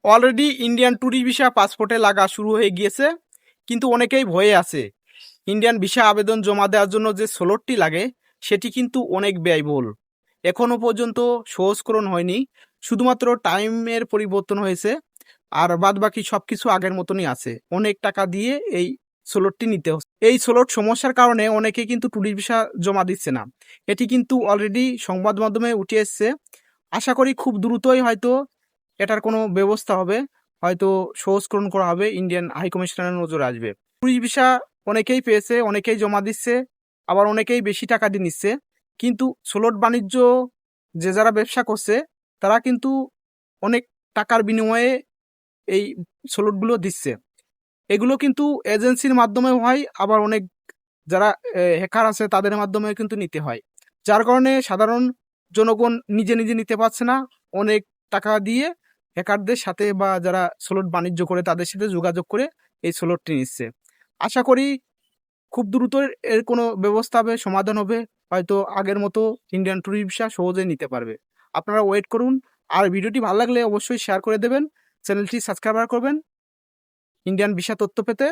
Already Indian tourist visa পাসপোর্টে লাগা শুরু হয়ে গিয়েছে, কিন্তু অনেকেই ভয়ে আছে। ইন্ডিয়ান ভিসা আবেদন জমা দেওয়ার জন্য যে স্লটটি লাগে সেটি কিন্তু অনেক ব্যয়বহুল। এখনো পর্যন্ত সহজকরণ হয়নি, শুধুমাত্র টাইমের পরিবর্তন হয়েছে, আর বাদবাকি সবকিছু আগের মতনই আছে। অনেক টাকা দিয়ে এই স্লটটি নিতে হচ্ছে। এই স্লট সমস্যার কারণে অনেকে কিন্তু ট্যুরিস্ট ভিসা জমা দিচ্ছে না। এটি কিন্তু অলরেডি সংবাদ মাধ্যমে উঠে এসছে। আশা করি খুব দ্রুতই হয়তো এটার কোনো ব্যবস্থা হবে, হয়তো সহজকরণ করা হবে, ইন্ডিয়ান হাই কমিশনারের নজরে আসবে। ট্যুরিস্ট ভিসা অনেকেই পেয়েছে, অনেকেই জমা দিচ্ছে, আবার অনেকেই বেশি টাকা দিয়ে নিচ্ছে। কিন্তু স্লট বাণিজ্য যে যারা ব্যবসা করছে তারা কিন্তু অনেক টাকার বিনিময়ে এই স্লটগুলো দিচ্ছে। এগুলো কিন্তু এজেন্সির মাধ্যমে হয়, আবার অনেক যারা হ্যাকার আছে তাদের মাধ্যমে কিন্তু নিতে হয়। যার কারণে সাধারণ জনগণ নিজে নিজে নিতে পারছে না, অনেক টাকা দিয়ে হ্যাকারদের সাথে বা যারা স্লট বাণিজ্য করে তাদের সাথে যোগাযোগ করে এই স্লটটি নিচ্ছে। আশা করি খুব দ্রুত এর কোনো ব্যবস্থা হবে, সমাধান হবে, হয়তো আগের মতো ইন্ডিয়ান ট্যুরিস্ট ভিসা সহজেই নিতে পারবে। আপনারা ওয়েট করুন। আর ভিডিওটি ভালো লাগলে অবশ্যই শেয়ার করে দেবেন, চ্যানেলটি সাবস্ক্রাইব করবেন ইন্ডিয়ান ভিসা তথ্য পেতে।